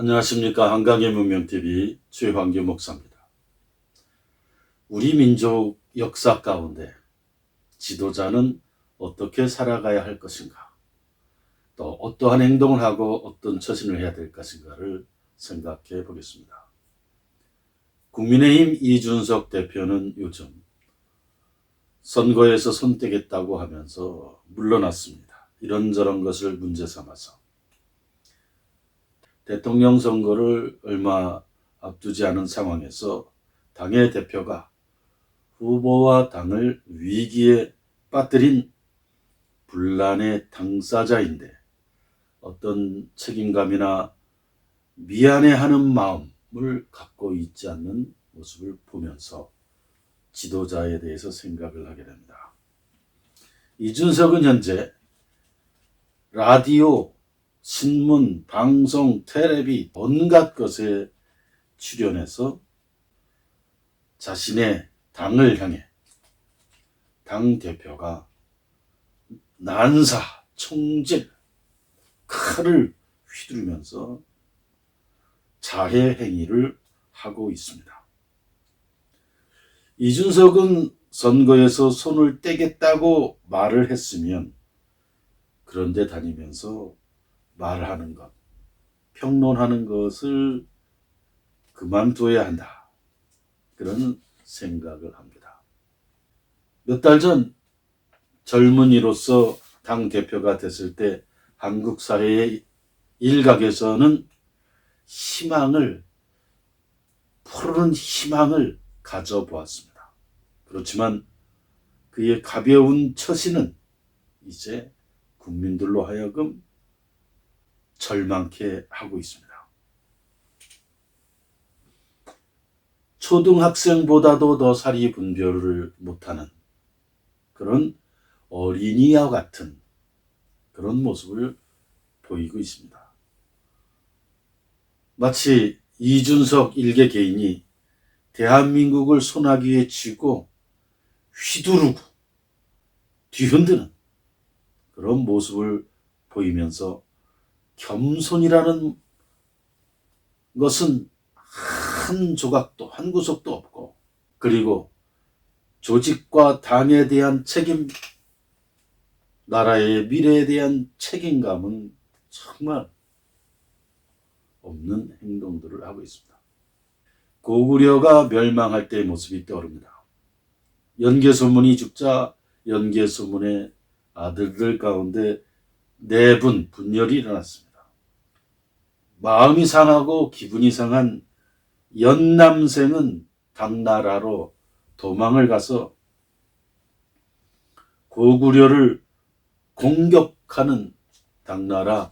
안녕하십니까. 한강의 문명TV 최환규 목사입니다. 우리 민족 역사 가운데 지도자는 어떻게 살아가야 할 것인가, 또 어떠한 행동을 하고 어떤 처신을 해야 될 것인가를 생각해 보겠습니다. 국민의힘 이준석 대표는 요즘 선거에서 손떼겠다고 하면서 물러났습니다. 이런저런 것을 문제 삼아서 대통령 선거를 얼마 앞두지 않은 상황에서 당의 대표가 후보와 당을 위기에 빠뜨린 분란의 당사자인데 어떤 책임감이나 미안해하는 마음을 갖고 있지 않는 모습을 보면서 지도자에 대해서 생각을 하게 됩니다. 이준석은 현재 라디오, 신문, 방송, 텔레비 온갖 것에 출연해서 자신의 당을 향해 당대표가 난사, 총질, 칼을 휘두르면서 자해 행위를 하고 있습니다. 이준석은 선거에서 손을 떼겠다고 말을 했으면 그런데 다니면서 말하는 것, 평론하는 것을 그만둬야 한다. 그런 생각을 합니다. 몇 달 전 젊은이로서 당대표가 됐을 때 한국 사회의 일각에서는 푸르른 희망을 가져보았습니다. 그렇지만 그의 가벼운 처신은 이제 국민들로 하여금 절망케 하고 있습니다. 초등학생보다도 더 사리 분별을 못하는 그런 어린이와 같은 그런 모습을 보이고 있습니다. 마치 이준석 일개 개인이 대한민국을 소나기에 쥐고 휘두르고 뒤흔드는 그런 모습을 보이면서 겸손이라는 것은 한 조각도 한 구석도 없고, 그리고 조직과 당에 대한 책임, 나라의 미래에 대한 책임감은 정말 없는 행동들을 하고 있습니다. 고구려가 멸망할 때의 모습이 떠오릅니다. 연개소문이 죽자 연개소문의 아들들 가운데 4분 분열이 일어났습니다. 마음이 상하고 기분이 상한 연남생은 당나라로 도망을 가서 고구려를 공격하는 당나라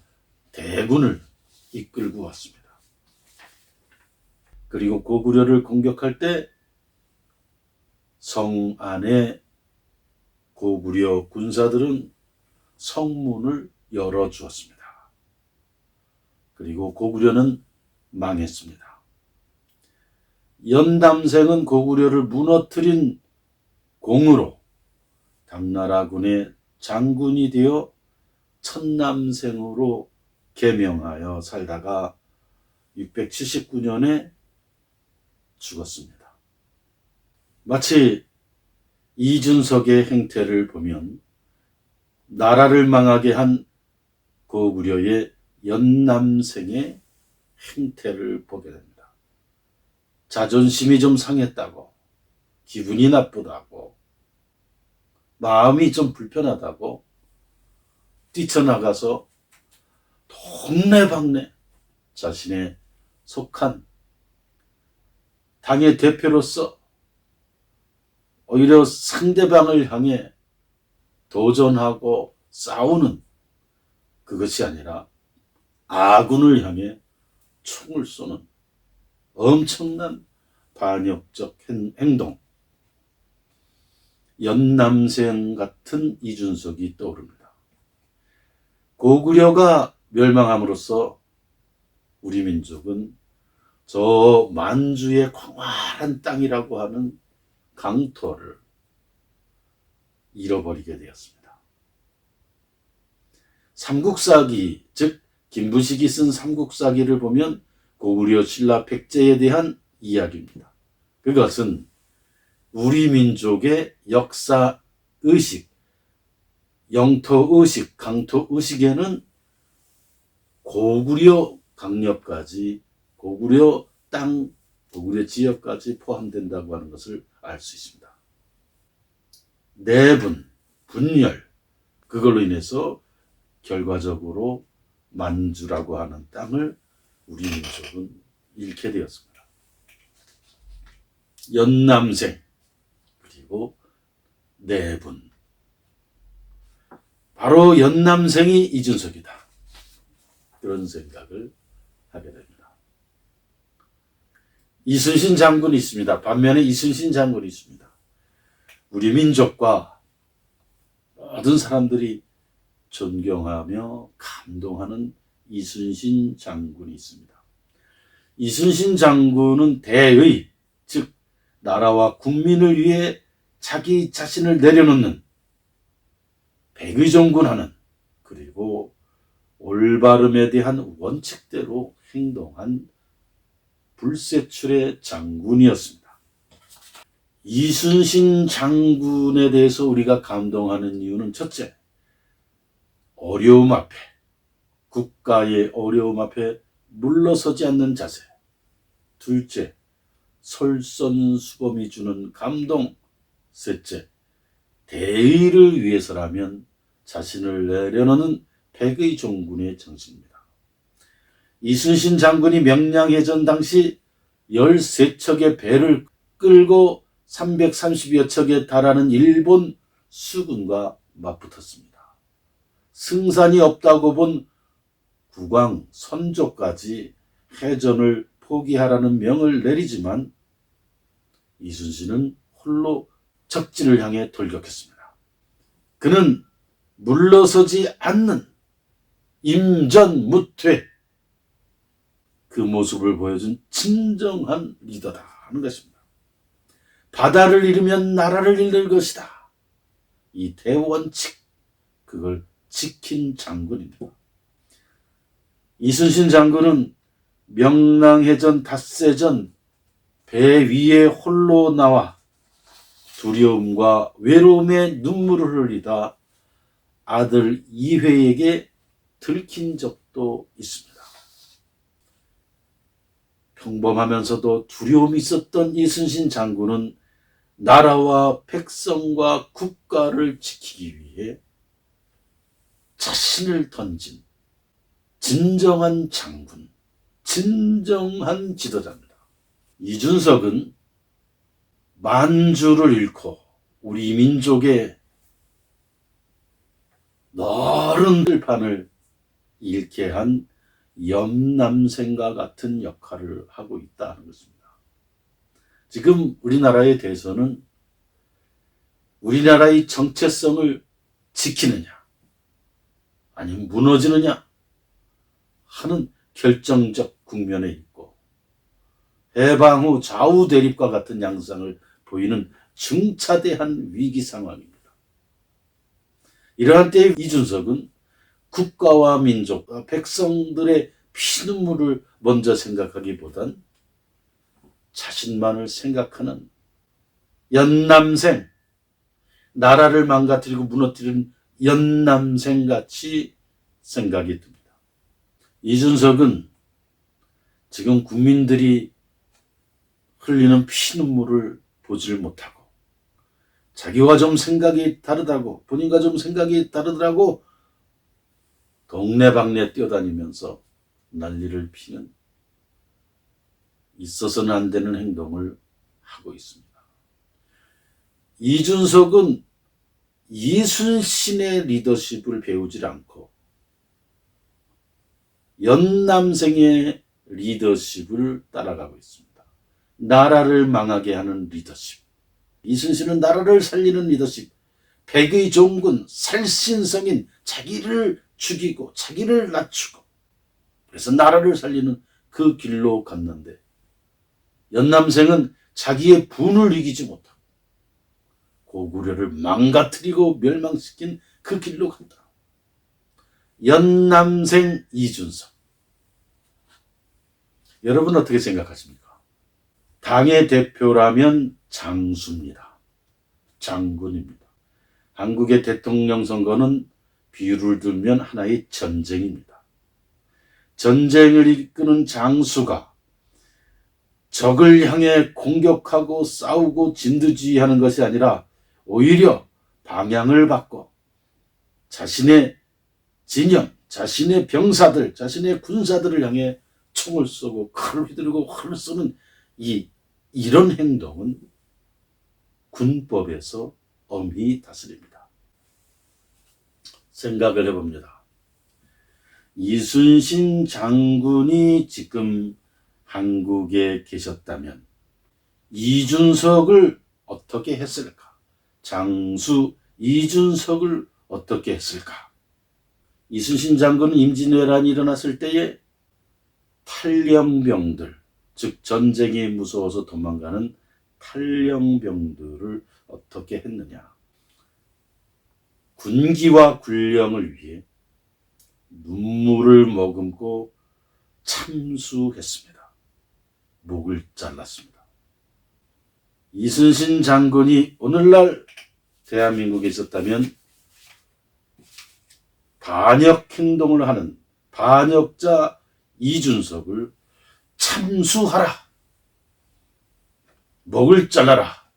대군을 이끌고 왔습니다. 그리고 고구려를 공격할 때 성 안에 고구려 군사들은 성문을 열어주었습니다. 그리고 고구려는 망했습니다. 연남생은 고구려를 무너뜨린 공으로 당나라군의 장군이 되어 천남생으로 계명하여 살다가 679년에 죽었습니다. 마치 이준석의 행태를 보면 나라를 망하게 한 고구려의 연남생의 행태를 보게 됩니다. 자존심이 좀 상했다고, 기분이 나쁘다고, 마음이 좀 불편하다고 뛰쳐나가서 동네방네 자신의 속한 당의 대표로서 오히려 상대방을 향해 도전하고 싸우는 그것이 아니라 아군을 향해 총을 쏘는 엄청난 반역적 행동, 연남생 같은 이준석이 떠오릅니다. 고구려가 멸망함으로써 우리 민족은 저 만주의 광활한 땅이라고 하는 강토를 잃어버리게 되었습니다. 삼국사기, 즉 김부식이 쓴 삼국사기를 보면 고구려 신라 백제에 대한 이야기입니다. 그것은 우리 민족의 역사 의식, 영토 의식, 강토 의식에는 고구려 강력까지, 고구려 땅, 고구려 지역까지 포함된다고 하는 것을 알 수 있습니다. 내분, 분열, 그걸로 인해서 결과적으로 만주라고 하는 땅을 우리 민족은 잃게 되었습니다. 연남생, 그리고 내분. 바로 연남생이 이준석이다. 그런 생각을 하게 됩니다. 이순신 장군이 있습니다. 반면에 이순신 장군이 있습니다. 우리 민족과 모든 사람들이 존경하며 감동하는 이순신 장군이 있습니다. 이순신 장군은 대의, 즉 나라와 국민을 위해 자기 자신을 내려놓는, 백의종군하는, 그리고 올바름에 대한 원칙대로 행동한 불세출의 장군이었습니다. 이순신 장군에 대해서 우리가 감동하는 이유는 첫째, 어려움 앞에, 국가의 어려움 앞에 물러서지 않는 자세. 둘째, 솔선수범이 주는 감동. 셋째, 대의를 위해서라면 자신을 내려놓는 백의종군의 정신입니다. 이순신 장군이 명량해전 당시 13척의 배를 끌고 330여 척에 달하는 일본 수군과 맞붙었습니다. 승산이 없다고 본 국왕 선조까지 해전을 포기하라는 명을 내리지만 이순신은 홀로 적진을 향해 돌격했습니다. 그는 물러서지 않는 임전무퇴, 그 모습을 보여준 진정한 리더다 하는 것입니다. 바다를 잃으면 나라를 잃을 것이다. 이 대원칙, 그걸 지킨 장군입니다. 이순신 장군은 명랑해전 닷새전 배 위에 홀로 나와 두려움과 외로움에 눈물을 흘리다 아들 이회에게 들킨 적도 있습니다. 평범하면서도 두려움이 있었던 이순신 장군은 나라와 백성과 국가를 지키기 위해 자신을 던진 진정한 장군, 진정한 지도자입니다. 이준석은 만주를 잃고 우리 민족의 넓은 들판을 잃게 한 연남생과 같은 역할을 하고 있다는 것입니다. 지금 우리나라에 대해서는 우리나라의 정체성을 지키느냐 아니면 무너지느냐 하는 결정적 국면에 있고, 해방 후 좌우 대립과 같은 양상을 보이는 중차대한 위기 상황입니다. 이러한 때에 이준석은 국가와 민족과 백성들의 피눈물을 먼저 생각하기보단 자신만을 생각하는 연남생, 나라를 망가뜨리고 무너뜨리는 연남생같이 생각이 듭니다. 이준석은 지금 국민들이 흘리는 피눈물을 보지를 못하고 자기와 좀 생각이 다르다고, 본인과 좀 생각이 다르더라고 동네방네 뛰어다니면서 난리를 피는 있어서는 안 되는 행동을 하고 있습니다. 이준석은 이순신의 리더십을 배우질 않고 연남생의 리더십을 따라가고 있습니다. 나라를 망하게 하는 리더십. 이순신은 나라를 살리는 리더십, 백의종군, 살신성인, 자기를 죽이고 자기를 낮추고 그래서 나라를 살리는 그 길로 갔는데, 연남생은 자기의 분을 이기지 못하고 고구려를 망가뜨리고 멸망시킨 그 길로 간다. 연남생 이준석. 여러분 어떻게 생각하십니까? 당의 대표라면 장수입니다. 장군입니다. 한국의 대통령 선거는 비유를 들면 하나의 전쟁입니다. 전쟁을 이끄는 장수가 적을 향해 공격하고 싸우고 진두지휘하는 것이 아니라 오히려 방향을 바꿔 자신의 진영, 자신의 병사들, 자신의 군사들을 향해 총을 쏘고 칼을 휘두르고 활을 쏘는 이런 행동은 군법에서 엄히 다스립니다. 생각을 해봅니다. 이순신 장군이 지금 한국에 계셨다면 이준석을 어떻게 했을까? 장수 이준석을 어떻게 했을까? 이순신 장군은 임진왜란이 일어났을 때에 탈영병들, 즉 전쟁이 무서워서 도망가는 탈영병들을 어떻게 했느냐? 군기와 군령을 위해 눈물을 머금고 참수했습니다. 목을 잘랐습니다. 이순신 장군이 오늘날 대한민국에 있었다면 반역 행동을 하는 반역자 이준석을 참수하라, 목을 잘라라,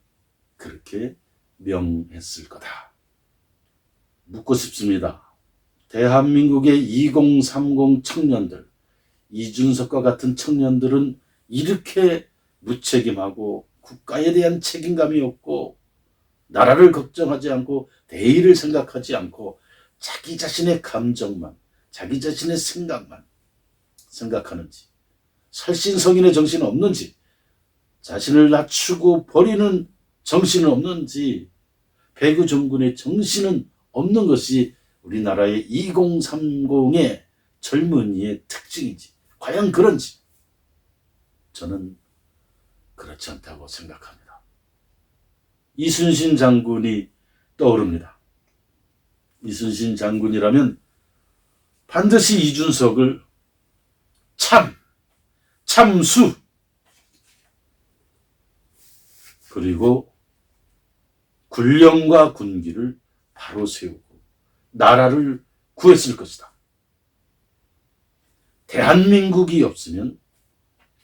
그렇게 명했을 거다. 묻고 싶습니다. 대한민국의 2030 청년들, 이준석과 같은 청년들은 이렇게 무책임하고 국가에 대한 책임감이 없고 나라를 걱정하지 않고 대의를 생각하지 않고 자기 자신의 감정만, 자기 자신의 생각만 생각하는지, 살신성인의 정신은 없는지, 자신을 낮추고 버리는 정신은 없는지, 배구종군의 정신은 없는 것이 우리나라의 2030의 젊은이의 특징인지, 과연 그런지 저는 그렇지 않다고 생각합니다. 이순신 장군이 떠오릅니다. 이순신 장군이라면 반드시 이준석을 참수, 그리고 군령과 군기를 바로 세우고 나라를 구했을 것이다. 대한민국이 없으면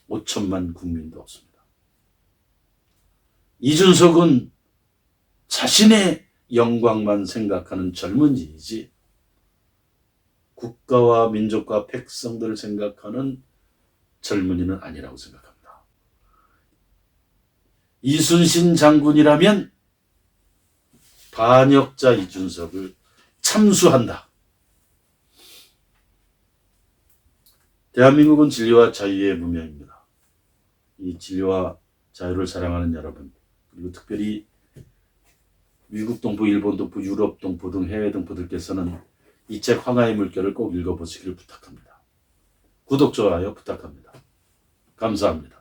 5천만 국민도 없습니다. 이준석은 자신의 영광만 생각하는 젊은이이지 국가와 민족과 백성들을 생각하는 젊은이는 아니라고 생각합니다. 이순신 장군이라면 반역자 이준석을 참수한다. 대한민국은 진리와 자유의 문명입니다. 이 진리와 자유를 사랑하는 여러분, 그리고 특별히 미국 동포, 일본 동포, 유럽 동포 등 해외 동포들께서는 이 책 황하의 물결을 꼭 읽어보시기를 부탁합니다. 구독, 좋아요 부탁합니다. 감사합니다.